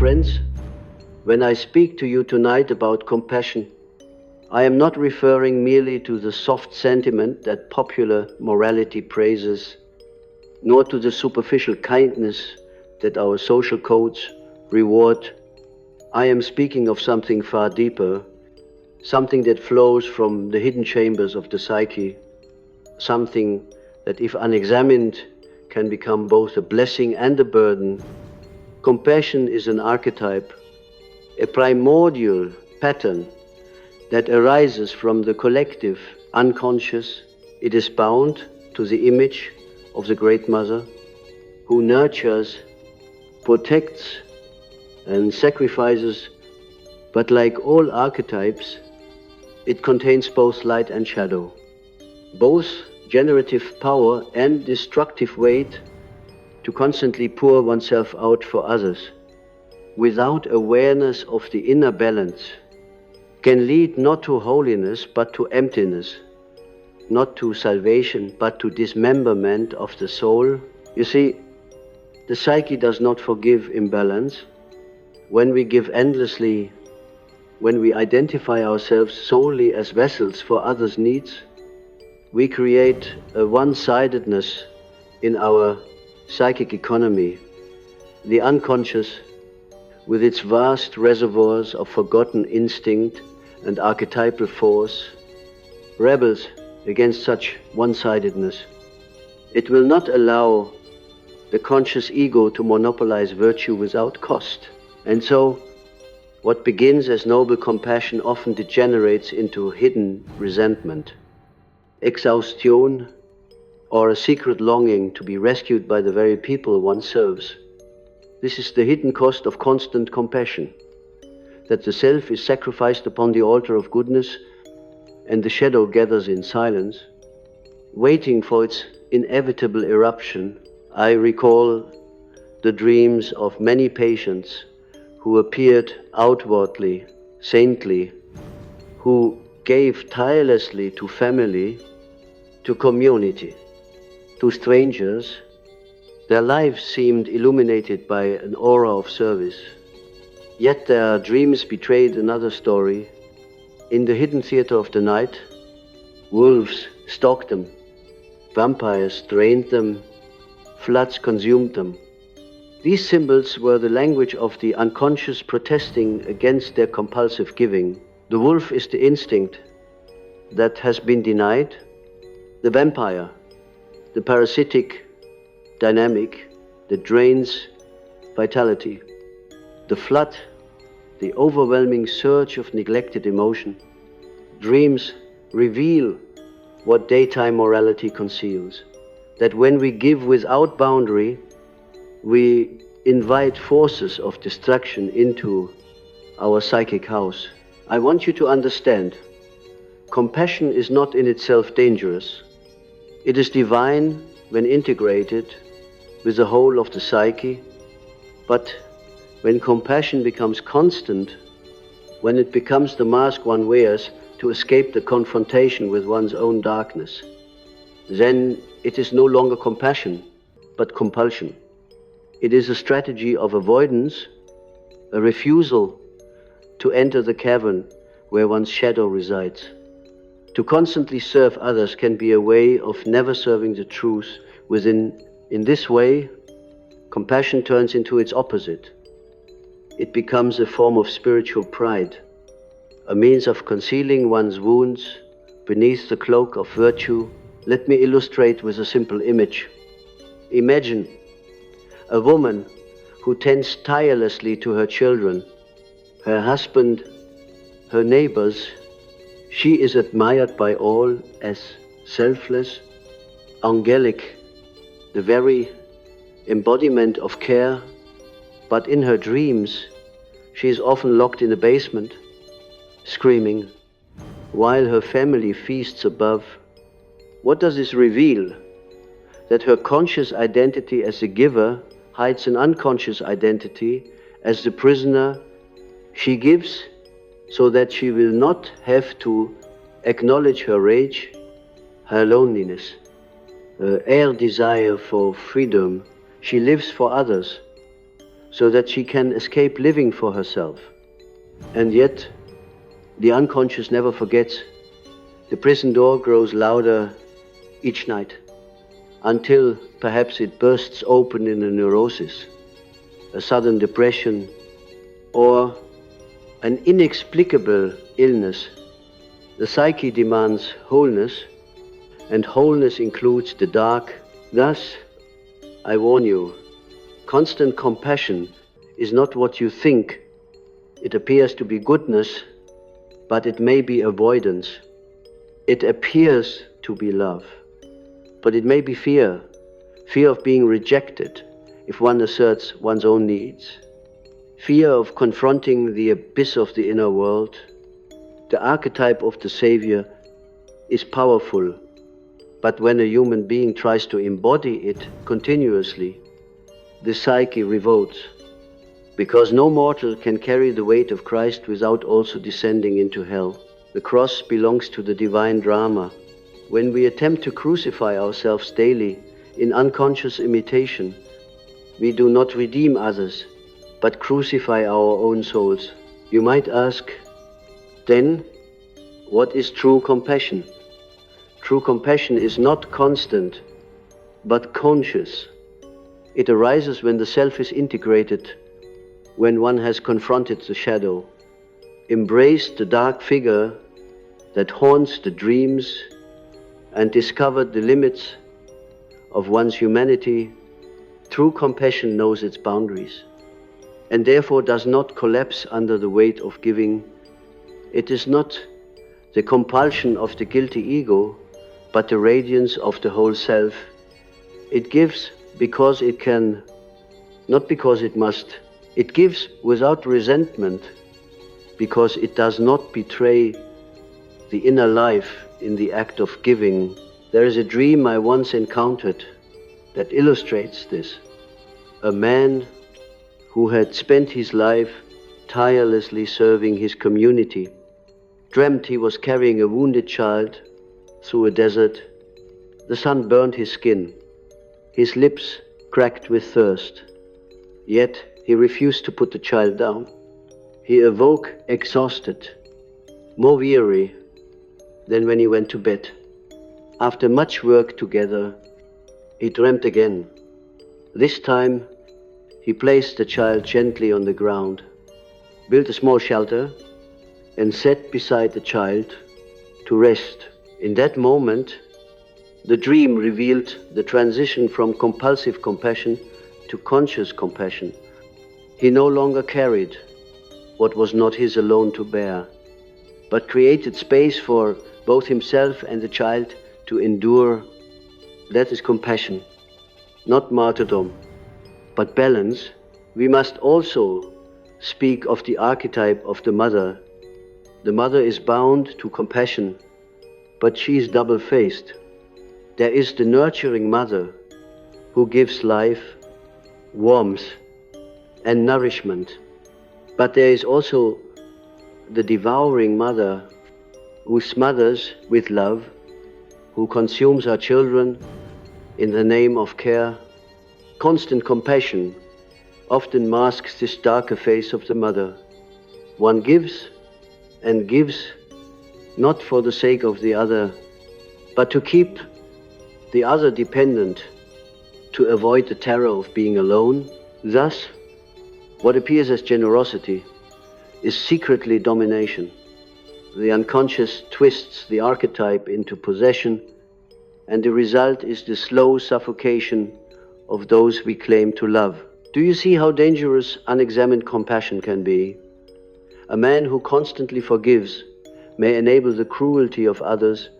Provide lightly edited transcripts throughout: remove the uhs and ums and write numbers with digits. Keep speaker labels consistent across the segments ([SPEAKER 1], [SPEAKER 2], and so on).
[SPEAKER 1] friends, when I speak to you tonight about compassion, I am not referring merely to the soft sentiment that popular morality praises, nor to the superficial kindness that our social codes reward. I am speaking of something far deeper, something that flows from the hidden chambers of the psyche, something that, if unexamined, can become both a blessing and a burden. Compassion is an archetype, a primordial pattern that arises from the collective unconscious. It is bound to the image of the Great Mother, who nurtures, protects, and sacrifices, but like all archetypes, it contains both light and shadow, both generative power and destructive weight to constantly pour oneself out for others, without awareness of the inner balance, can lead not to holiness but to emptiness, not to salvation but to dismemberment of the soul. You see, the psyche does not forgive imbalance. When we give endlessly, when we identify ourselves solely as vessels for others' needs, we create a one-sidedness in our psychic economy. The unconscious, with its vast reservoirs of forgotten instinct and archetypal force, rebels against such one-sidedness. It will not allow the conscious ego to monopolize virtue without cost. And so, what begins as noble compassion often degenerates into hidden resentment, exhaustion, or a secret longing to be rescued by the very people one serves. This is the hidden cost of constant compassion, that the self is sacrificed upon the altar of goodness and the shadow gathers in silence, waiting for its inevitable eruption. I recall the dreams of many patients who appeared outwardly saintly, who gave tirelessly to family, to community, to strangers. Their lives seemed illuminated by an aura of service. Yet their dreams betrayed another story. In the hidden theater of the night, wolves stalked them, vampires drained them, floods consumed them. These symbols were the language of the unconscious protesting against their compulsive giving. The wolf is the instinct that has been denied, the vampire, the parasitic dynamic that drains vitality, the flood, the overwhelming surge of neglected emotion. Dreams reveal what daytime morality conceals, that when we give without boundary, we invite forces of destruction into our psychic house. I want you to understand, compassion is not in itself dangerous. It is divine when integrated with the whole of the psyche, but when compassion becomes constant, when it becomes the mask one wears to escape the confrontation with one's own darkness, then it is no longer compassion, but compulsion. It is a strategy of avoidance, a refusal to enter the cavern where one's shadow resides. To constantly serve others can be a way of never serving the truth within. In this way, compassion turns into its opposite. It becomes a form of spiritual pride, a means of concealing one's wounds beneath the cloak of virtue. Let me illustrate with a simple image. Imagine a woman who tends tirelessly to her children, her husband, her neighbors. She is admired by all as selfless, angelic, the very embodiment of care, but in her dreams, she is often locked in a basement, screaming, while her family feasts above. What does this reveal? That her conscious identity as a giver hides an unconscious identity as the prisoner. She gives so that she will not have to acknowledge her rage, her loneliness, her air desire for freedom. She lives for others, so that she can escape living for herself. And yet, the unconscious never forgets. The prison door grows louder each night, until perhaps it bursts open in a neurosis, a sudden depression, or an inexplicable illness. The psyche demands wholeness, and wholeness includes the dark. Thus, I warn you, constant compassion is not what you think. It appears to be goodness, but it may be avoidance. It appears to be love, but it may be fear, fear of being rejected if one asserts one's own needs, fear of confronting the abyss of the inner world. The archetype of the Savior is powerful, but when a human being tries to embody it continuously, the psyche revolts, because no mortal can carry the weight of Christ without also descending into hell. The cross belongs to the divine drama. When we attempt to crucify ourselves daily in unconscious imitation, we do not redeem others, but crucify our own souls. You might ask, then, what is true compassion? True compassion is not constant, but conscious. It arises when the self is integrated, when one has confronted the shadow, embraced the dark figure that haunts the dreams, and discovered the limits of one's humanity. True compassion knows its boundaries, and therefore does not collapse under the weight of giving. It is not the compulsion of the guilty ego, but the radiance of the whole self. It gives because it can, not because it must. It gives without resentment, because it does not betray the inner life in the act of giving. There is a dream I once encountered that illustrates this. A man who had spent his life tirelessly serving his community dreamt he was carrying a wounded child through a desert. The sun burned his skin, his lips cracked with thirst, yet he refused to put the child down. He awoke exhausted, more weary than when he went to bed. After much work together, he dreamt again. This time, he placed the child gently on the ground, built a small shelter, and sat beside the child to rest. In that moment, the dream revealed the transition from compulsive compassion to conscious compassion. He no longer carried what was not his alone to bear, but created space for both himself and the child to endure. That is compassion, not martyrdom, but balance. We must also speak of the archetype of the mother. The mother is bound to compassion, but she is double-faced. There is the nurturing mother who gives life, warmth, and nourishment. But there is also the devouring mother who smothers with love, who consumes her children in the name of care. Constant compassion often masks this darker face of the mother. One gives and gives not for the sake of the other, but to keep the other dependent, to avoid the terror of being alone. Thus, what appears as generosity is secretly domination. The unconscious twists the archetype into possession, and the result is the slow suffocation of those we claim to love. Do you see how dangerous unexamined compassion can be? A man who constantly forgives may enable the cruelty of others.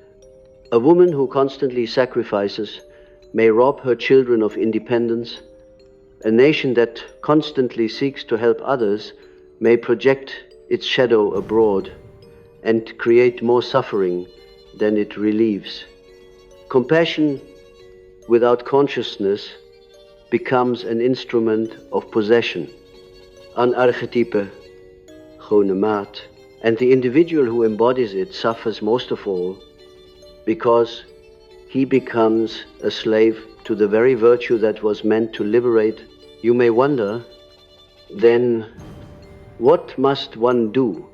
[SPEAKER 1] A woman who constantly sacrifices may rob her children of independence. A nation that constantly seeks to help others may project its shadow abroad and create more suffering than it relieves. Compassion without consciousness becomes an instrument of possession, an archetype, gewone maat, and the individual who embodies it suffers most of all because he becomes a slave to the very virtue that was meant to liberate. You may wonder then what must one do?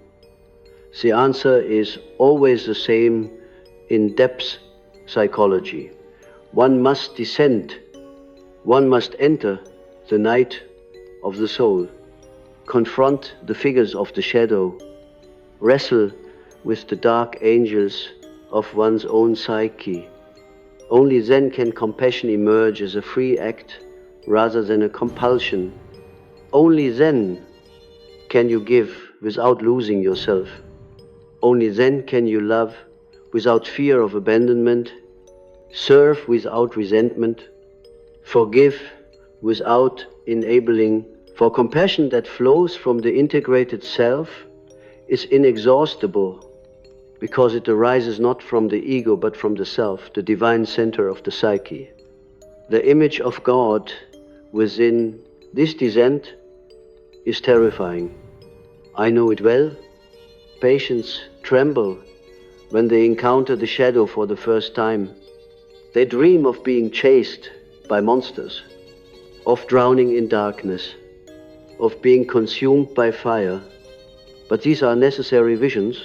[SPEAKER 1] The answer is always the same in depth psychology. One must descend, one must enter the night of the soul, confront the figures of the shadow, wrestle with the dark angels of one's own psyche. Only then can compassion emerge as a free act rather than a compulsion. Only then can you give without losing yourself. Only then can you love without fear of abandonment, serve without resentment, forgive without enabling. For compassion that flows from the integrated self is inexhaustible, because it arises not from the ego but from the self, the divine center of the psyche. The image of God within this descent is terrifying. I know it well. Patients tremble when they encounter the shadow for the first time. They dream of being chased by monsters, of drowning in darkness, of being consumed by fire. But these are necessary visions.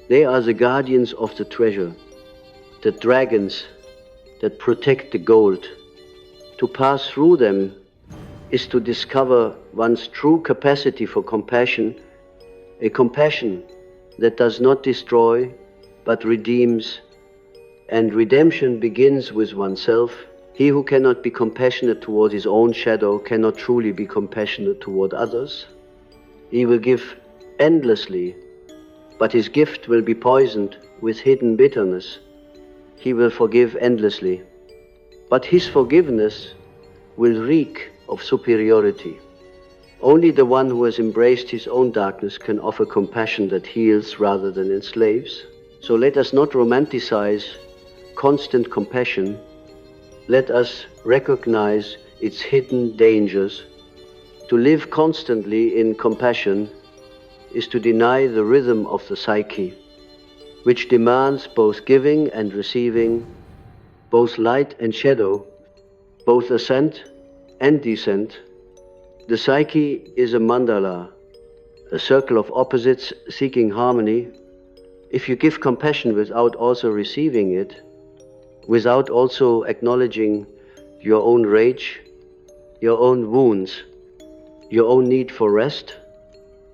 [SPEAKER 1] They are the guardians of the treasure, the dragons that protect the gold. To pass through them is to discover one's true capacity for compassion, a compassion that does not destroy but redeems. And redemption begins with oneself. He who cannot be compassionate toward his own shadow cannot truly be compassionate toward others. He will give endlessly, but his gift will be poisoned with hidden bitterness. He will forgive endlessly, but his forgiveness will reek of superiority. Only the one who has embraced his own darkness can offer compassion that heals rather than enslaves. So let us not romanticize constant compassion. Let us recognize its hidden dangers. To live constantly in compassion is to deny the rhythm of the psyche, which demands both giving and receiving, both light and shadow, both ascent and descent. The psyche is a mandala, a circle of opposites seeking harmony. If you give compassion without also receiving it, without also acknowledging your own rage, your own wounds, your own need for rest,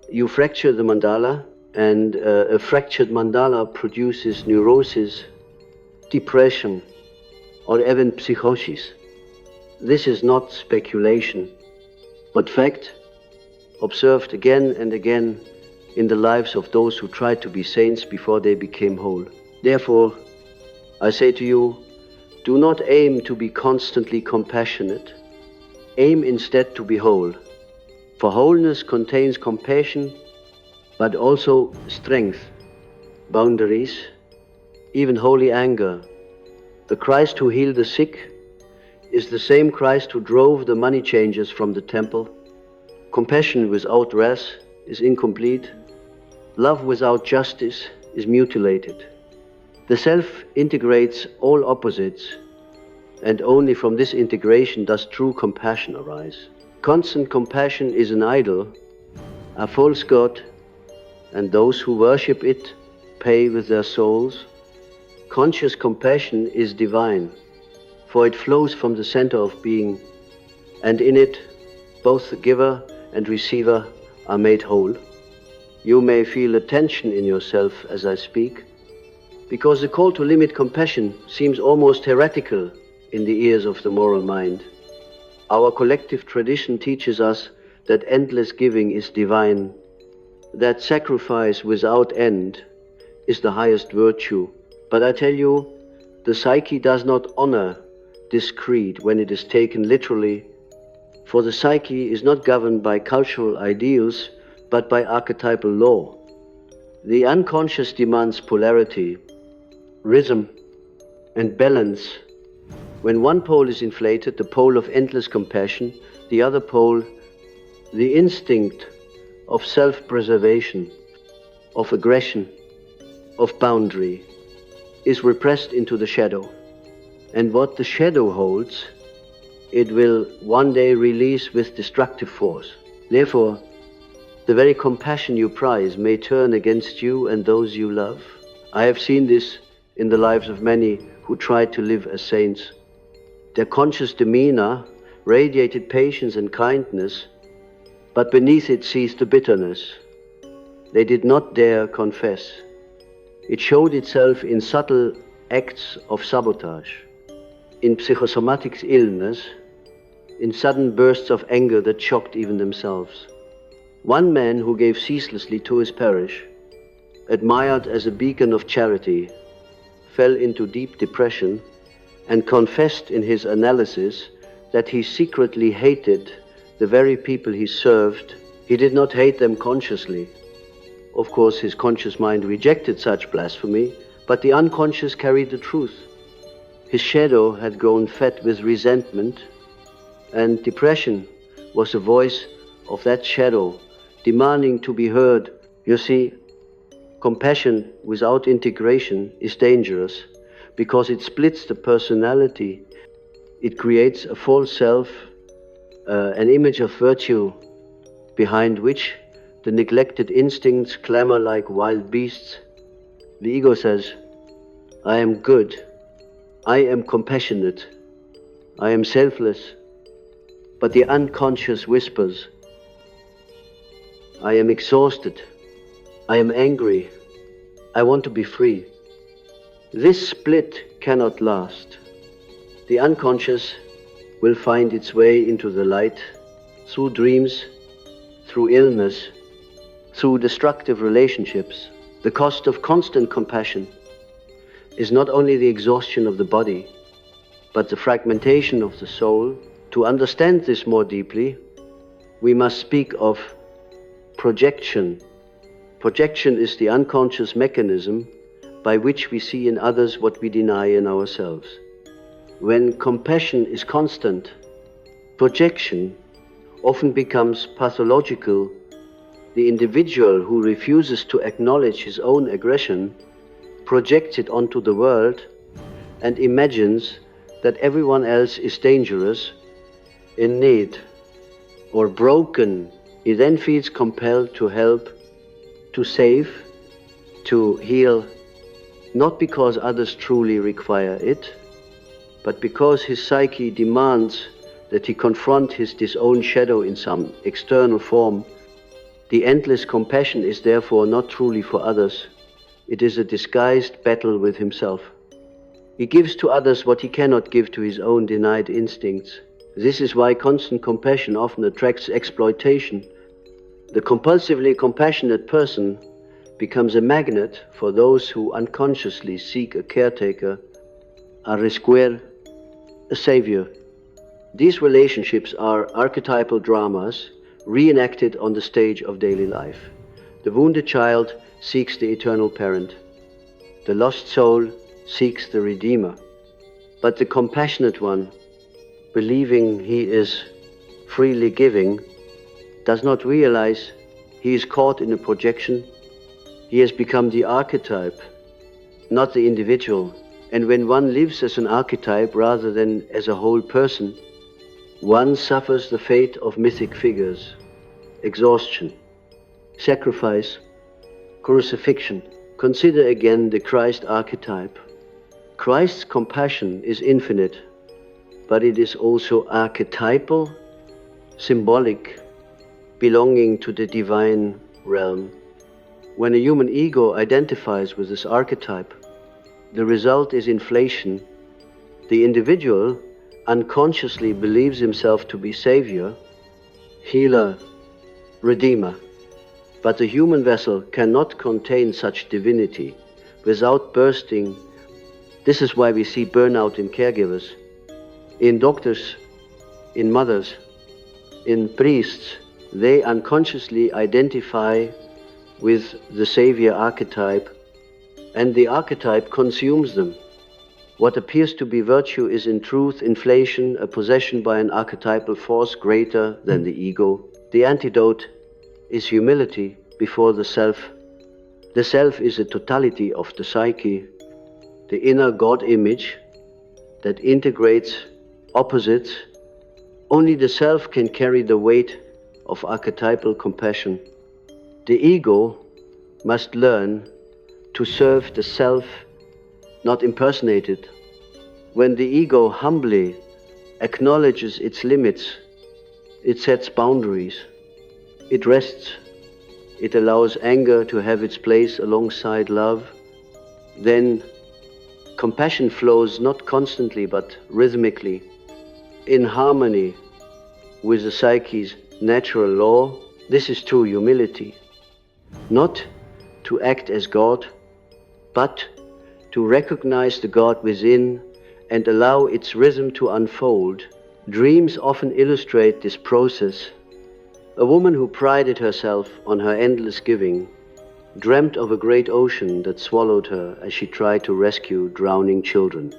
[SPEAKER 1] you fracture the mandala, and a fractured mandala produces neurosis, depression, or even psychosis. This is not speculation, but fact, observed again and again in the lives of those who tried to be saints before they became whole. Therefore, I say to you, do not aim to be constantly compassionate. Aim instead to be whole. For wholeness contains compassion, but also strength, boundaries, even holy anger. The Christ who healed the sick is the same Christ who drove the money changers from the temple. Compassion without wrath is incomplete. Love without justice is mutilated. The self integrates all opposites, and only from this integration does true compassion arise. Constant compassion is an idol, a false god, and those who worship it pay with their souls. Conscious compassion is divine, for it flows from the center of being, and in it both the giver and receiver are made whole. You may feel a tension in yourself as I speak, because the call to limit compassion seems almost heretical in the ears of the moral mind. Our collective tradition teaches us that endless giving is divine, that sacrifice without end is the highest virtue. But I tell you, the psyche does not honor this creed when it is taken literally, for the psyche is not governed by cultural ideals, but by archetypal law. The unconscious demands polarity, rhythm, and balance. When one pole is inflated, the pole of endless compassion, the other pole, the instinct of self-preservation, of aggression, of boundary, is repressed into the shadow. And what the shadow holds, it will one day release with destructive force. Therefore, the very compassion you prize may turn against you and those you love. I have seen this in the lives of many who tried to live as saints. Their conscious demeanor radiated patience and kindness, but beneath it seethed the bitterness. They did not dare confess. It showed itself in subtle acts of sabotage, in psychosomatic illness, in sudden bursts of anger that shocked even themselves. One man who gave ceaselessly to his parish, admired as a beacon of charity, fell into deep depression and confessed in his analysis that he secretly hated the very people he served. He did not hate them consciously. Of course, his conscious mind rejected such blasphemy, but the unconscious carried the truth. His shadow had grown fat with resentment, and depression was the voice of that shadow, demanding to be heard. You see, compassion without integration is dangerous because it splits the personality. It creates a false self, an image of virtue behind which the neglected instincts clamor like wild beasts. The ego says, I am good, I am compassionate, I am selfless. But the unconscious whispers, I am exhausted, I am angry, I want to be free. This split cannot last. The unconscious will find its way into the light through dreams, through illness, through destructive relationships. The cost of constant compassion is not only the exhaustion of the body, but the fragmentation of the soul. To understand this more deeply, we must speak of projection. Projection is the unconscious mechanism by which we see in others what we deny in ourselves. When compassion is constant, projection often becomes pathological. The individual who refuses to acknowledge his own aggression projects it onto the world and imagines that everyone else is dangerous, in need, or broken. He then feels compelled to help, to save, to heal, not because others truly require it, but because his psyche demands that he confront his disowned shadow in some external form. The endless compassion is therefore not truly for others. It is a disguised battle with himself. He gives to others what he cannot give to his own denied instincts. This is why constant compassion often attracts exploitation. The compulsively compassionate person becomes a magnet for those who unconsciously seek a caretaker, a rescuer, a savior. These relationships are archetypal dramas reenacted on the stage of daily life. The wounded child seeks the eternal parent. The lost soul seeks the Redeemer. But the compassionate one, believing he is freely giving, does not realize he is caught in a projection. He has become the archetype, not the individual. And when one lives as an archetype rather than as a whole person, one suffers the fate of mythic figures: exhaustion, sacrifice, crucifixion. Consider again the Christ archetype. Christ's compassion is infinite, but it is also archetypal, symbolic, belonging to the divine realm. When a human ego identifies with this archetype, the result is inflation. The individual unconsciously believes himself to be savior, healer, redeemer. But the human vessel cannot contain such divinity without bursting. This is why we see burnout in caregivers, in doctors, in mothers, in priests. They unconsciously identify with the savior archetype, and the archetype consumes them. What appears to be virtue is in truth inflation, a possession by an archetypal force greater than the ego. The antidote is humility before the self. The self is a totality of the psyche, the inner God image that integrates opposites. Only the self can carry the weight of archetypal compassion. The ego must learn to serve the self, not impersonate it. When the ego humbly acknowledges its limits, it sets boundaries, it rests, it allows anger to have its place alongside love, then compassion flows not constantly but rhythmically, in harmony with the psyche's natural law. This is true humility. Not to act as God, but to recognize the God within and allow its rhythm to unfold. Dreams often illustrate this process. A woman who prided herself on her endless giving dreamt of a great ocean that swallowed her as she tried to rescue drowning children.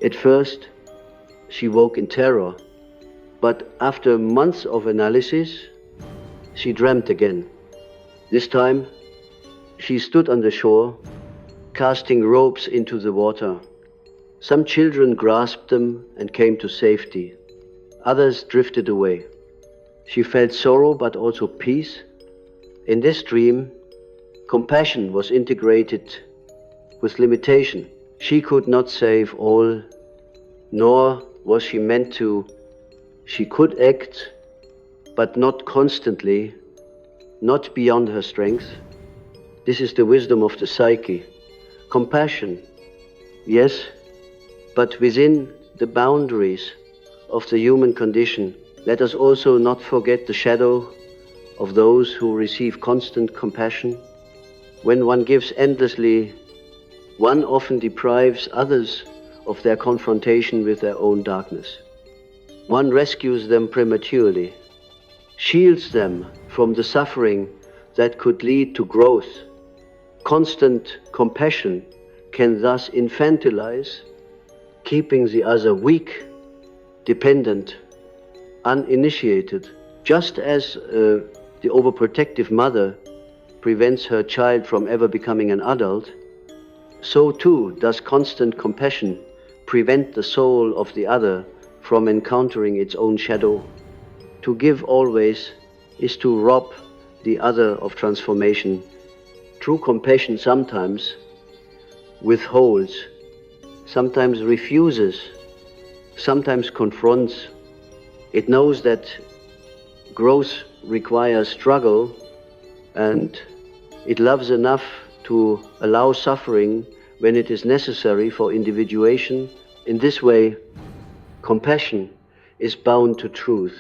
[SPEAKER 1] At first, she woke in terror, but after months of analysis, she dreamt again. This time, she stood on the shore, casting ropes into the water. Some children grasped them and came to safety. Others drifted away. She felt sorrow but also peace. In this dream, compassion was integrated with limitation. She could not save all, nor was she meant to. She could act, but not constantly, not beyond her strength. This is the wisdom of the psyche. Compassion, yes, but within the boundaries of the human condition. Let us also not forget the shadow of those who receive constant compassion. When one gives endlessly, one often deprives others of their confrontation with their own darkness. One rescues them prematurely, shields them from the suffering that could lead to growth. Constant compassion can thus infantilize, keeping the other weak, dependent, uninitiated. Just as the overprotective mother prevents her child from ever becoming an adult, so too does constant compassion prevent the soul of the other from encountering its own shadow. To give always is to rob the other of transformation. True compassion sometimes withholds, sometimes refuses, sometimes confronts. It knows that growth requires struggle, and it loves enough to allow suffering when it is necessary for individuation. In this way, compassion is bound to truth.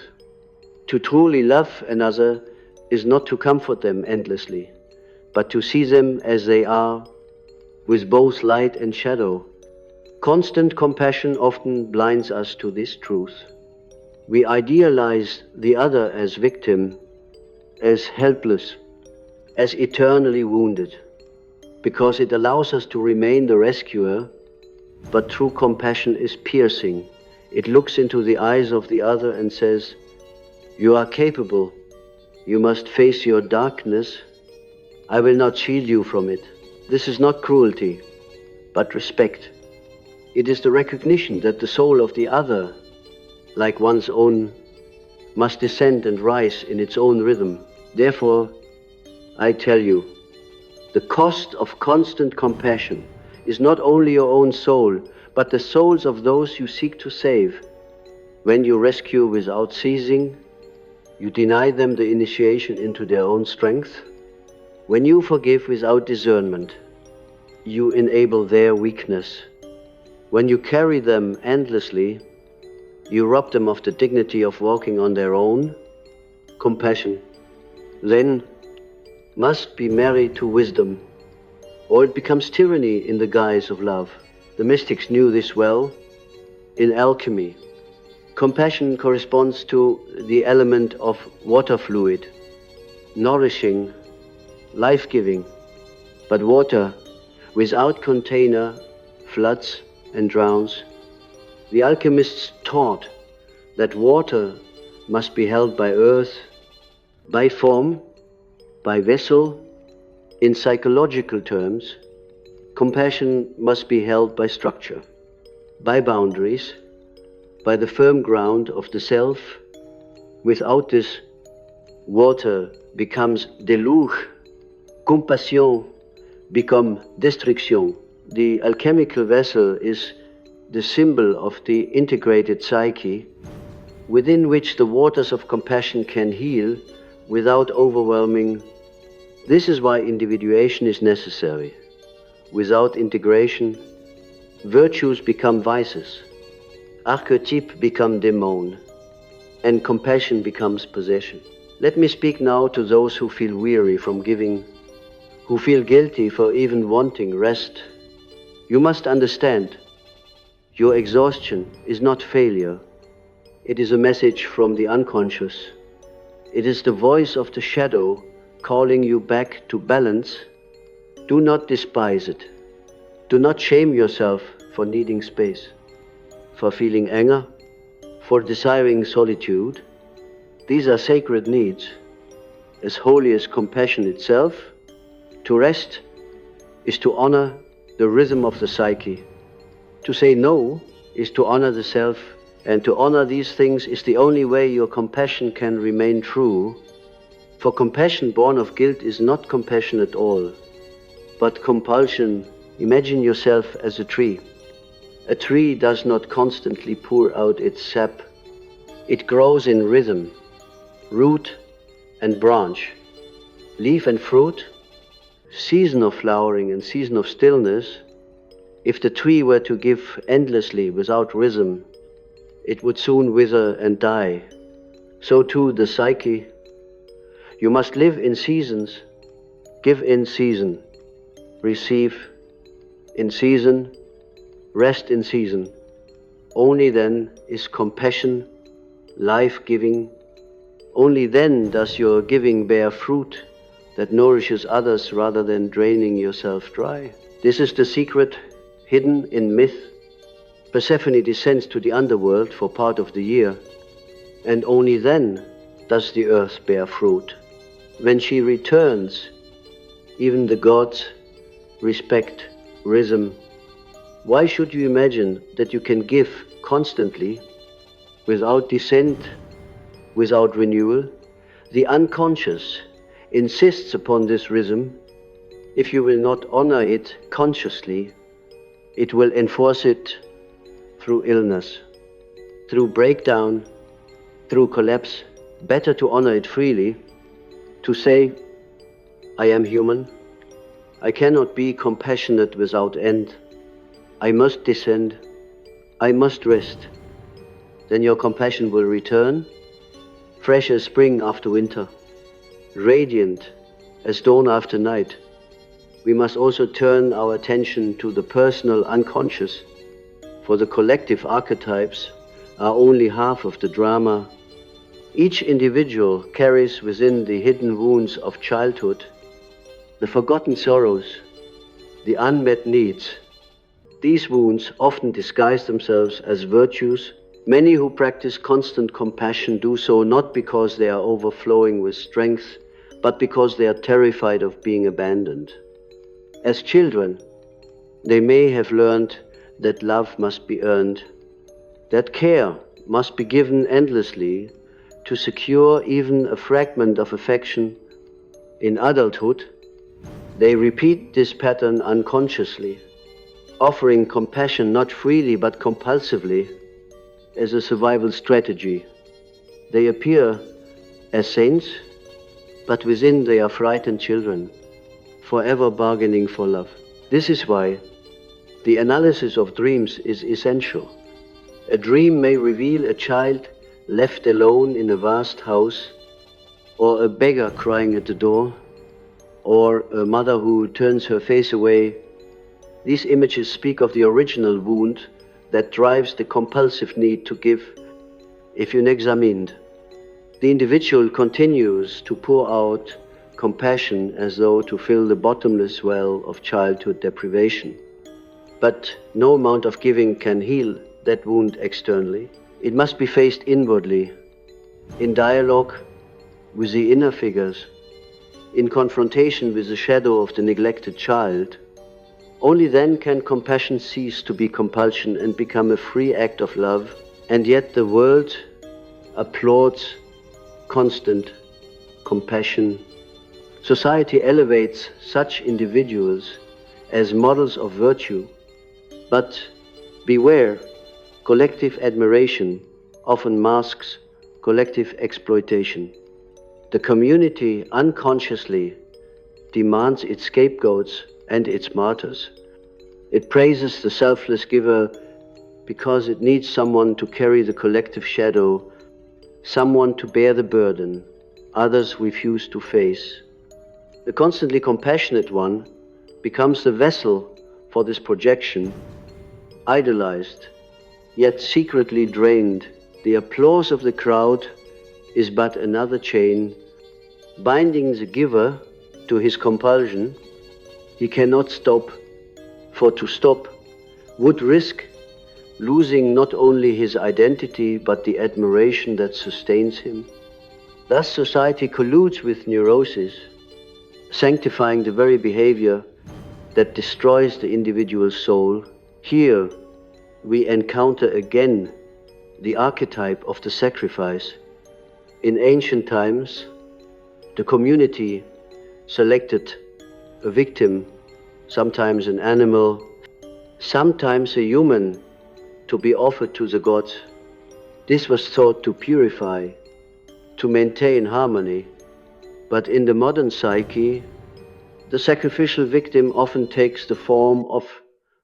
[SPEAKER 1] To truly love another is not to comfort them endlessly, but to see them as they are, with both light and shadow. Constant compassion often blinds us to this truth. We idealize the other as victim, as helpless, as eternally wounded, because it allows us to remain the rescuer. But true compassion is piercing. It looks into the eyes of the other and says, "You are capable. You must face your darkness. I will not shield you from it." This is not cruelty, but respect. It is the recognition that the soul of the other, like one's own, must descend and rise in its own rhythm. Therefore, I tell you, the cost of constant compassion is not only your own soul, but the souls of those you seek to save. When you rescue without ceasing, you deny them the initiation into their own strength. When you forgive without discernment, you enable their weakness. When you carry them endlessly, you rob them of the dignity of walking on their own. Compassion, then, must be married to wisdom, or it becomes tyranny in the guise of love. The mystics knew this well. In alchemy, compassion corresponds to the element of water fluid, nourishing, life-giving, but water without container floods and drowns. The alchemists taught that water must be held by earth, by form, by vessel. In psychological terms, compassion must be held by structure, by boundaries, by the firm ground of the self. Without this, water becomes deluge, compassion become destruction. The alchemical vessel is the symbol of the integrated psyche, within which the waters of compassion can heal without overwhelming. This is why individuation is necessary. Without integration, virtues become vices, archetypes become demons, and compassion becomes possession. Let me speak now to those who feel weary from giving, who feel guilty for even wanting rest. You must understand, your exhaustion is not failure. It is a message from the unconscious. It is the voice of the shadow calling you back to balance. Do not despise it. Do not shame yourself for needing space, for feeling anger, for desiring solitude. These are sacred needs, as holy as compassion itself. To rest is to honor the rhythm of the psyche. To say no is to honor the self, and to honor these things is the only way your compassion can remain true. For compassion born of guilt is not compassion at all, but compulsion. Imagine yourself as a tree. A tree does not constantly pour out its sap. It grows in rhythm, root and branch, leaf and fruit, season of flowering and season of stillness. If the tree were to give endlessly without rhythm, it would soon wither and die. So too the psyche. You must live in seasons, give in season, receive in season, rest in season. Only then is compassion life-giving. Only then does your giving bear fruit that nourishes others rather than draining yourself dry. This is the secret hidden in myth. Persephone descends to the underworld for part of the year, and only then does the earth bear fruit. When she returns, even the gods respect rhythm. Why should you imagine that you can give constantly, without descent, without renewal? The unconscious insists upon this rhythm. If you will not honor it consciously, it will enforce it through illness, through breakdown, through collapse. Better to honor it freely, to say, I am human, I cannot be compassionate without end, I must descend, I must rest. Then your compassion will return, fresh as spring after winter, radiant as dawn after night. We must also turn our attention to the personal unconscious, for the collective archetypes are only half of the drama. Each individual carries within the hidden wounds of childhood the forgotten sorrows, the unmet needs. These wounds often disguise themselves as virtues. Many who practice constant compassion do so not because they are overflowing with strength, but because they are terrified of being abandoned. As children, they may have learned that love must be earned, that care must be given endlessly to secure even a fragment of affection. In adulthood, they repeat this pattern unconsciously, offering compassion not freely but compulsively as a survival strategy. They appear as saints, but within they are frightened children, forever bargaining for love. This is why the analysis of dreams is essential. A dream may reveal a child left alone in a vast house, or a beggar crying at the door, or a mother who turns her face away. These images speak of the original wound that drives the compulsive need to give. If unexamined, the individual continues to pour out compassion as though to fill the bottomless well of childhood deprivation. But no amount of giving can heal that wound externally. It must be faced inwardly, in dialogue with the inner figures, in confrontation with the shadow of the neglected child. Only then can compassion cease to be compulsion and become a free act of love. And yet the world applauds constant compassion. Society elevates such individuals as models of virtue, but beware, collective admiration often masks collective exploitation. The community unconsciously demands its scapegoats and its martyrs. It praises the selfless giver because it needs someone to carry the collective shadow, someone to bear the burden others refuse to face. The constantly compassionate one becomes the vessel for this projection, idolized, yet secretly drained. The applause of the crowd is but another chain, binding the giver to his compulsion. He cannot stop, for to stop would risk losing not only his identity but the admiration that sustains him. Thus society colludes with neurosis, sanctifying the very behavior that destroys the individual soul. Here we encounter again the archetype of the sacrifice. In ancient times, the community selected a victim, sometimes an animal, sometimes a human, to be offered to the gods. This was thought to purify, to maintain harmony. But in the modern psyche, the sacrificial victim often takes the form of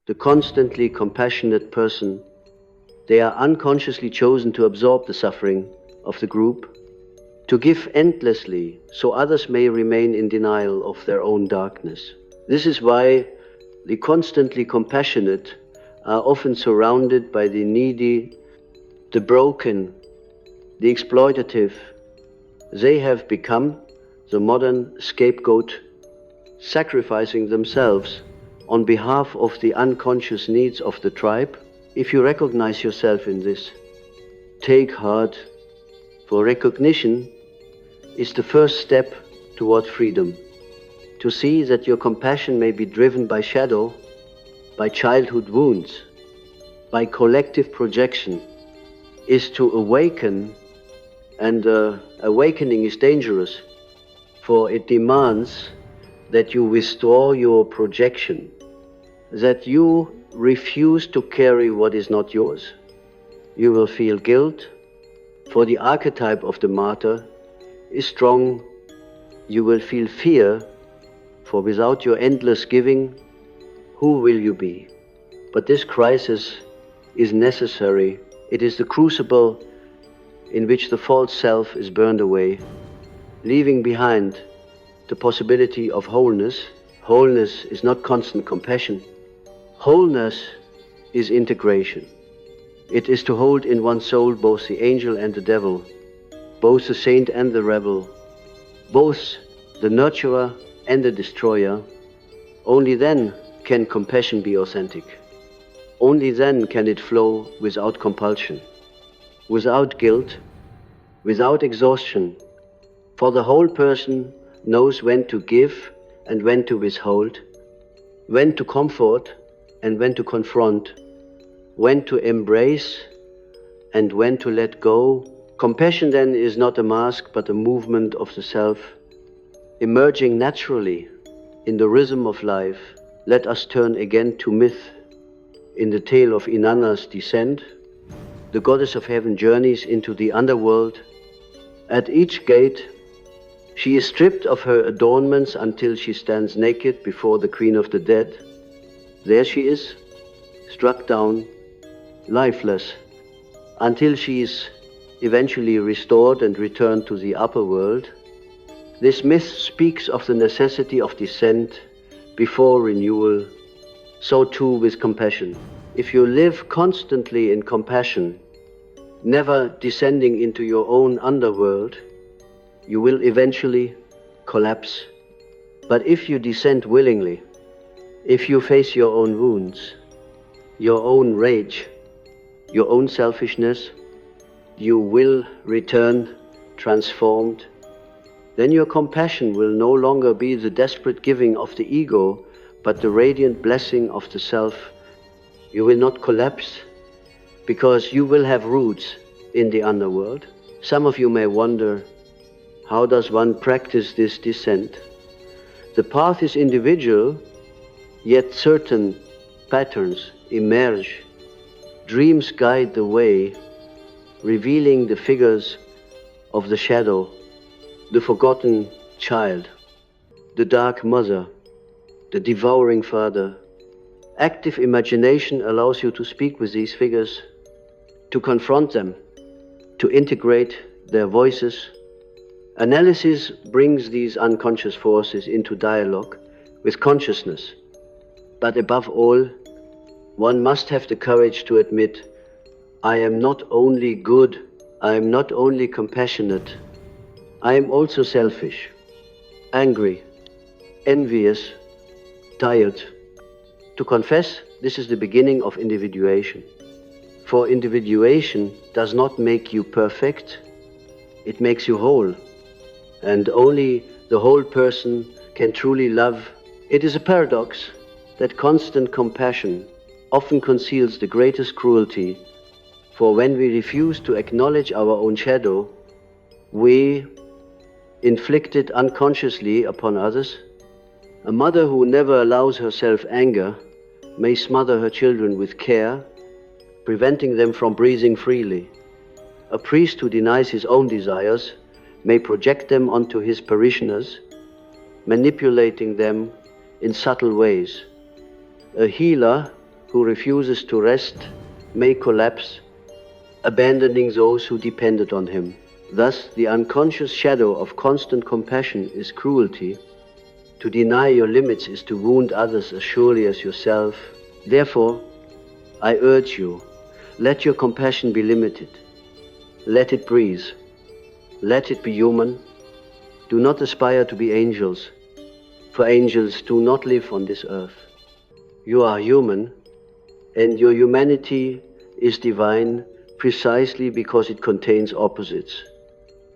[SPEAKER 1] the constantly compassionate person. They are unconsciously chosen to absorb the suffering of the group, to give endlessly so others may remain in denial of their own darkness. This is why the constantly compassionate are often surrounded by the needy, the broken, the exploitative. They have become the modern scapegoat, sacrificing themselves on behalf of the unconscious needs of the tribe. If you recognize yourself in this, take heart, for recognition is the first step toward freedom. To see that your compassion may be driven by shadow, by childhood wounds, by collective projection, is to awaken, and awakening is dangerous, for it demands that you withdraw your projection, that you refuse to carry what is not yours. You will feel guilt, for the archetype of the martyr is strong. You will feel fear, for without your endless giving, who will you be? But this crisis is necessary. It is the crucible in which the false self is burned away, leaving behind the possibility of wholeness. Wholeness is not constant compassion. Wholeness is integration. It is to hold in one soul both the angel and the devil, both the saint and the rebel, both the nurturer and the destroyer. Only then can compassion be authentic. Only then can it flow without compulsion, without guilt, without exhaustion. For the whole person knows when to give and when to withhold, when to comfort and when to confront, when to embrace and when to let go. Compassion then is not a mask but a movement of the self, emerging naturally in the rhythm of life. Let us turn again to myth. In the tale of Inanna's descent, the goddess of heaven journeys into the underworld. At each gate, she is stripped of her adornments until she stands naked before the queen of the dead. There she is, struck down, lifeless, until she is eventually restored and returned to the upper world. This myth speaks of the necessity of descent before renewal. So too with compassion. If you live constantly in compassion, never descending into your own underworld, you will eventually collapse. But if you descend willingly, if you face your own wounds, your own rage, your own selfishness, you will return transformed. Then your compassion will no longer be the desperate giving of the ego, but the radiant blessing of the self. You will not collapse, because you will have roots in the underworld. Some of you may wonder, How does one practice this descent? The path is individual, yet certain patterns emerge. Dreams guide the way, revealing the figures of the shadow, the forgotten child, the dark mother, the devouring father. Active imagination allows you to speak with these figures, to confront them, to integrate their voices. Analysis brings these unconscious forces into dialogue with consciousness. But above all, one must have the courage to admit, I am not only good, I am not only compassionate, I am also selfish, angry, envious, tired. To confess, this is the beginning of individuation. For individuation does not make you perfect, it makes you whole. And only the whole person can truly love. It is a paradox that constant compassion often conceals the greatest cruelty, for when we refuse to acknowledge our own shadow, we inflict it unconsciously upon others. A mother who never allows herself anger may smother her children with care, preventing them from breathing freely. A priest who denies his own desires may project them onto his parishioners, manipulating them in subtle ways. A healer who refuses to rest may collapse, abandoning those who depended on him. Thus, the unconscious shadow of constant compassion is cruelty. To deny your limits is to wound others as surely as yourself. Therefore, I urge you, let your compassion be limited. Let it breathe. Let it be human. Do not aspire to be angels, for angels do not live on this earth. You are human, and your humanity is divine precisely because it contains opposites.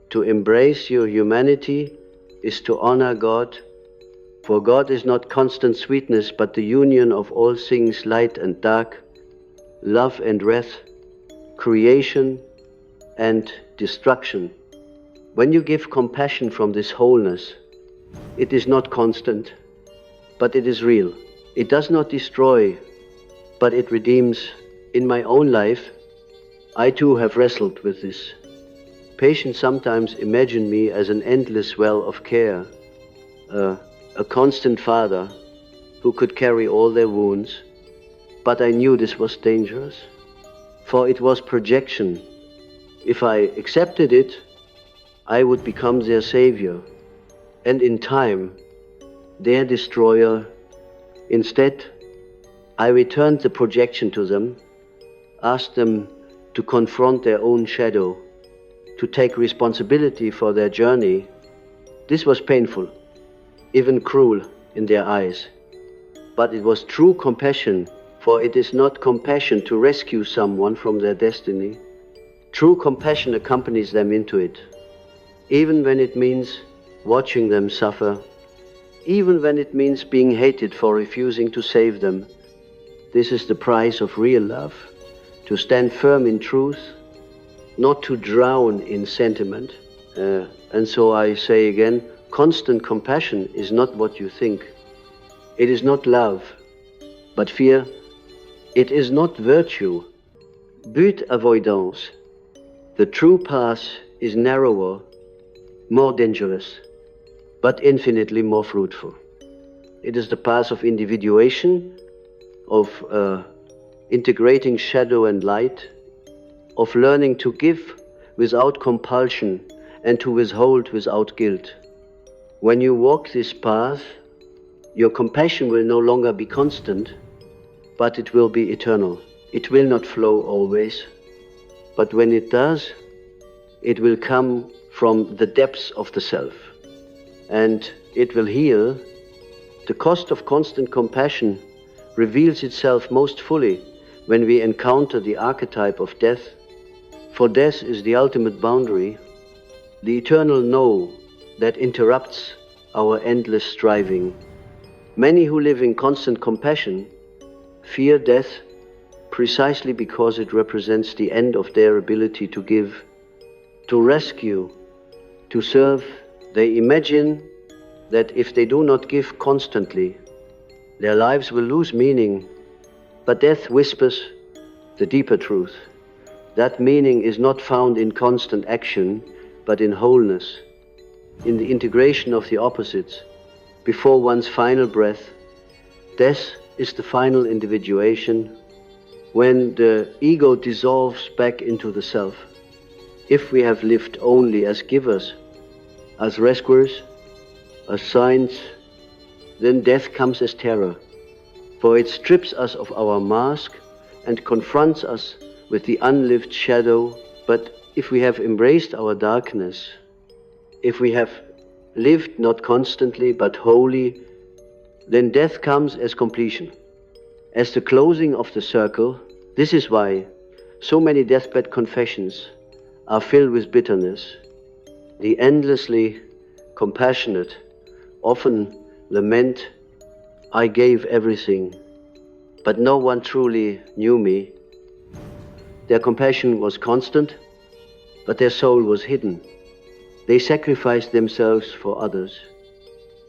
[SPEAKER 1] To embrace your humanity is to honor God, for God is not constant sweetness, but the union of all things light and dark, love and wrath, creation and destruction. When you give compassion from this wholeness, it is not constant, but it is real. It does not destroy, but it redeems. In my own life, I too have wrestled with this. Patients sometimes imagine me as an endless well of care, a constant father who could carry all their wounds, but I knew this was dangerous, for it was projection. If I accepted it, I would become their savior, and in time, their destroyer. Instead, I returned the projection to them, asked them to confront their own shadow, to take responsibility for their journey. This was painful, even cruel in their eyes. But it was true compassion, for it is not compassion to rescue someone from their destiny. True compassion accompanies them into it, even when it means watching them suffer, even when it means being hated for refusing to save them. This is the price of real love, to stand firm in truth, not to drown in sentiment. And so I say again, constant compassion is not what you think. It is not love, but fear. It is not virtue. But avoidance. The true path is narrower, more dangerous, but infinitely more fruitful. It is the path of individuation, of integrating shadow and light, of learning to give without compulsion and to withhold without guilt. When you walk this path, your compassion will no longer be constant, but it will be eternal. It will not flow always, but when it does, it will come from the depths of the self, and it will heal. The cost of constant compassion reveals itself most fully when we encounter the archetype of death, for death is the ultimate boundary, the eternal no that interrupts our endless striving. Many who live in constant compassion fear death precisely because it represents the end of their ability to give, to rescue, to serve They imagine that if they do not give constantly, their lives will lose meaning, but death whispers the deeper truth. That meaning is not found in constant action, but in wholeness, in the integration of the opposites. Before one's final breath, death is the final individuation, when the ego dissolves back into the self. If we have lived only as givers, as rescuers, as signs, then death comes as terror, for it strips us of our mask and confronts us with the unlived shadow. But if we have embraced our darkness, if we have lived not constantly but wholly, then death comes as completion, as the closing of the circle. This is why so many deathbed confessions are filled with bitterness. The endlessly compassionate often lament, "I gave everything, but no one truly knew me." Their compassion was constant, but their soul was hidden. They sacrificed themselves for others,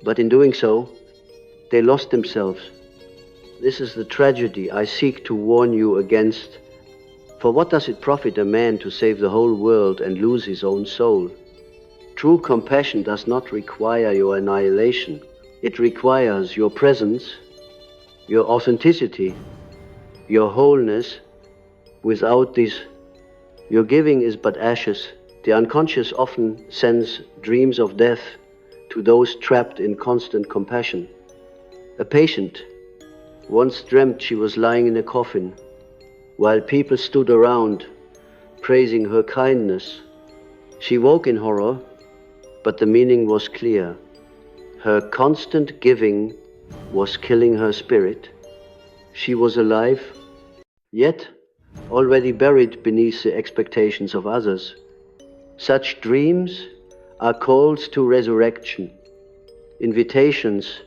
[SPEAKER 1] but in doing so, they lost themselves. This is the tragedy I seek to warn you against. For what does it profit a man to save the whole world and lose his own soul? True compassion does not require your annihilation. It requires your presence, your authenticity, your wholeness. Without this, your giving is but ashes. The unconscious often sends dreams of death to those trapped in constant compassion. A patient once dreamt she was lying in a coffin, while people stood around praising her kindness. She woke in horror, but the meaning was clear. Her constant giving was killing her spirit. She was alive, yet already buried beneath the expectations of others. Such dreams are calls to resurrection, invitations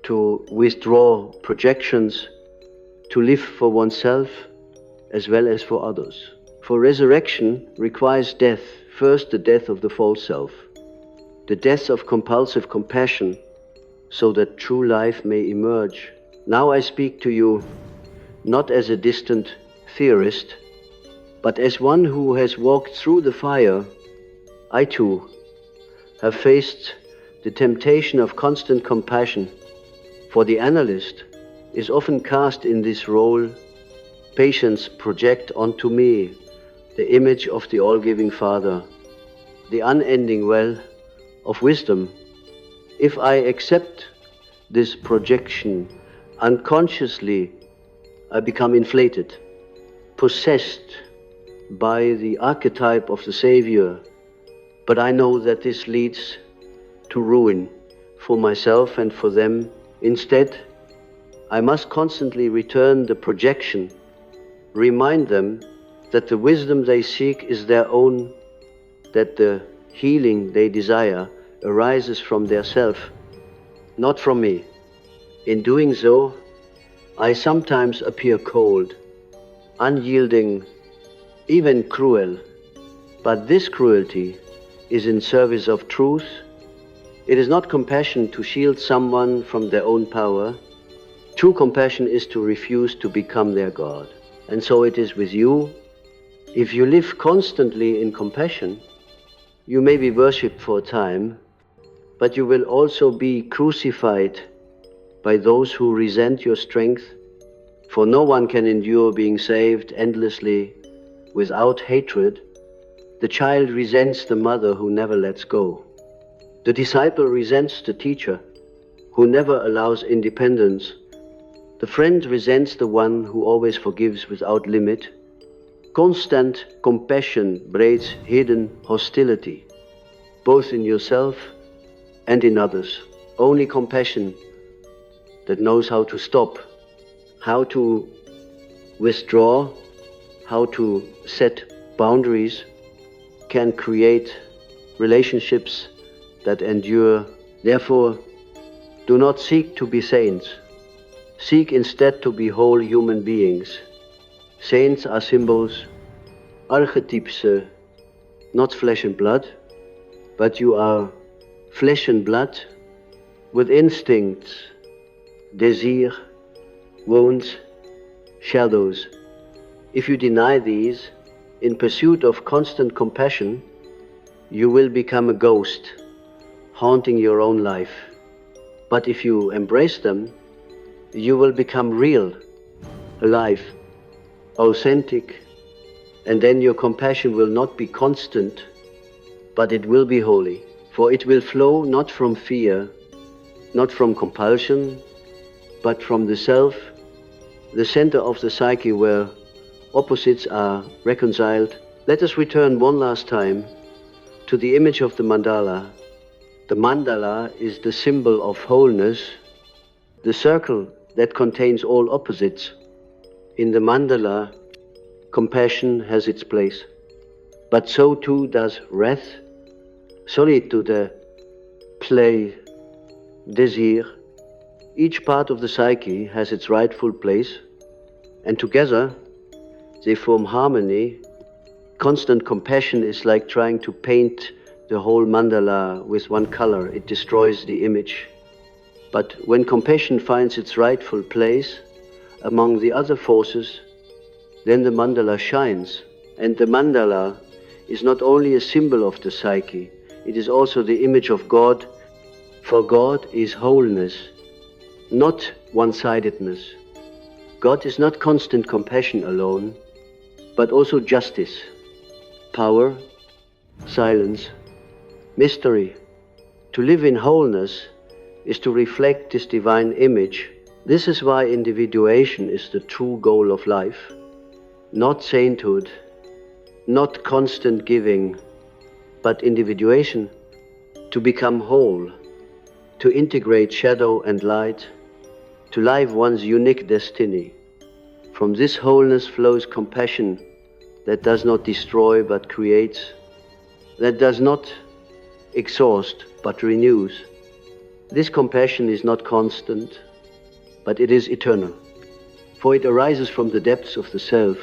[SPEAKER 1] to withdraw projections, to live for oneself as well as for others. For resurrection requires death, first the death of the false self, the death of compulsive compassion, so that true life may emerge. Now I speak to you not as a distant theorist, but as one who has walked through the fire. I too have faced the temptation of constant compassion, for the analyst is often cast in this role. Patients project onto me the image of the all-giving Father, the unending well of wisdom. If I accept this projection unconsciously, I become inflated, possessed by the archetype of the Savior. But I know that this leads to ruin for myself and for them. Instead, I must constantly return the projection, remind them that the wisdom they seek is their own, that the healing they desire arises from their self, not from me. In doing so, I sometimes appear cold, unyielding, even cruel. But this cruelty is in service of truth. It is not compassion to shield someone from their own power. True compassion is to refuse to become their God. And so it is with you. If you live constantly in compassion, you may be worshipped for a time, but you will also be crucified by those who resent your strength. For no one can endure being saved endlessly without hatred. The child resents the mother who never lets go. The disciple resents the teacher who never allows independence. The friend resents the one who always forgives without limit. Constant compassion breeds hidden hostility, both in yourself and in others. Only compassion that knows how to stop, how to withdraw, how to set boundaries, can create relationships that endure. Therefore, do not seek to be saints. Seek instead to be whole human beings. Saints are symbols, archetypes, not flesh and blood, but you are flesh and blood, with instincts, desire, wounds, shadows. If you deny these, in pursuit of constant compassion, you will become a ghost, haunting your own life. But if you embrace them, you will become real, alive, authentic, and then your compassion will not be constant, but it will be holy. For it will flow not from fear, not from compulsion, but from the self, the center of the psyche where opposites are reconciled. Let us return one last time to the image of the mandala. The mandala is the symbol of wholeness, the circle that contains all opposites. In the mandala, compassion has its place, but so too does wrath, solitude, play, desire. Each part of the psyche has its rightful place, and together they form harmony. Constant compassion is like trying to paint the whole mandala with one color. It destroys the image. But when compassion finds its rightful place among the other forces, then the mandala shines. And the mandala is not only a symbol of the psyche, it is also the image of God, for God is wholeness, not one-sidedness. God is not constant compassion alone, but also justice, power, silence, mystery. To live in wholeness is to reflect this divine image. This is why individuation is the true goal of life, not sainthood, not constant giving, but individuation, to become whole, to integrate shadow and light, to live one's unique destiny. From this wholeness flows compassion that does not destroy but creates, that does not exhaust but renews. This compassion is not constant, but it is eternal, for it arises from the depths of the self,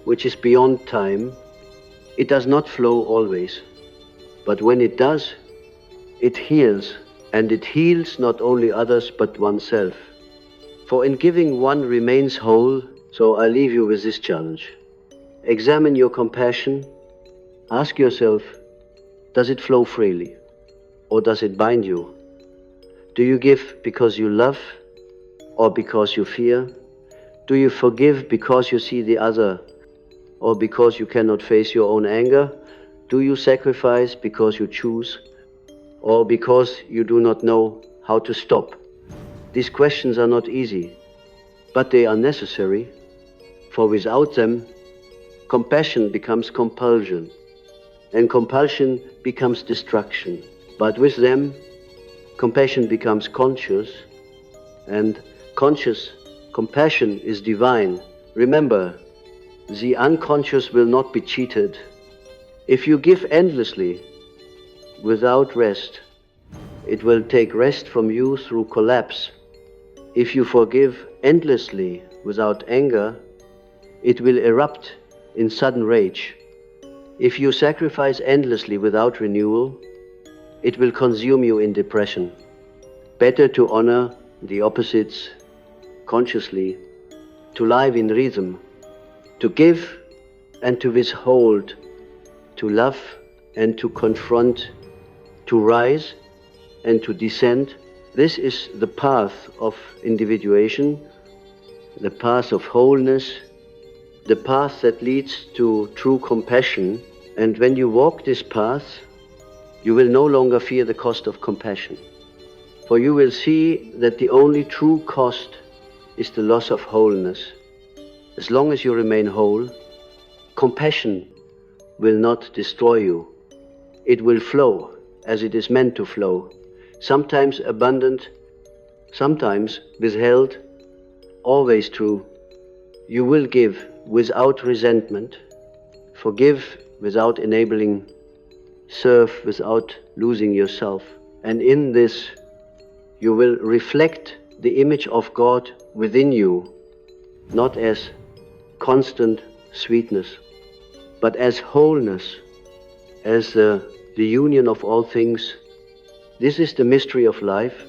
[SPEAKER 1] which is beyond time. It does not flow always, but when it does, it heals, and it heals not only others but oneself. For in giving one remains whole. So I leave you with this challenge. Examine your compassion. Ask yourself, does it flow freely, or does it bind you? Do you give because you love, or because you fear? Do you forgive because you see the other, or because you cannot face your own anger? Do you sacrifice because you choose, or because you do not know how to stop? These questions are not easy, but they are necessary, for without them, compassion becomes compulsion, and compulsion becomes destruction. But with them, compassion becomes conscious, and conscious compassion is divine. Remember, the unconscious will not be cheated. If you give endlessly, without rest, it will take rest from you through collapse. If you forgive endlessly without anger, it will erupt in sudden rage. If you sacrifice endlessly without renewal, it will consume you in depression. Better to honor the opposites consciously, to live in rhythm, to give and to withhold, to love and to confront, to rise and to descend. This is the path of individuation, the path of wholeness, the path that leads to true compassion. And when you walk this path, you will no longer fear the cost of compassion. For you will see that the only true cost is the loss of wholeness. As long as you remain whole, compassion will not destroy you. It will flow as it is meant to flow, sometimes abundant, sometimes withheld, always true. You will give without resentment, forgive without enabling, serve without losing yourself. And in this, you will reflect the image of God within you, not as constant sweetness, but as wholeness, as the union of all things, This is the mystery of life,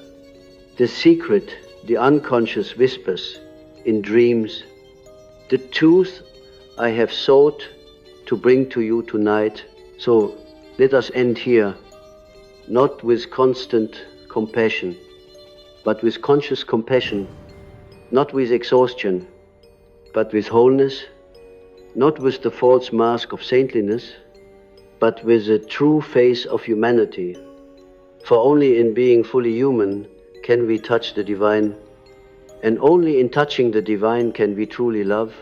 [SPEAKER 1] the secret, the unconscious whispers in dreams, the truth I have sought to bring to you tonight. So let us end here, not with constant compassion, but with conscious compassion, not with exhaustion, but with wholeness, not with the false mask of saintliness, but with the true face of humanity. For only in being fully human can we touch the divine, and only in touching the divine can we truly love.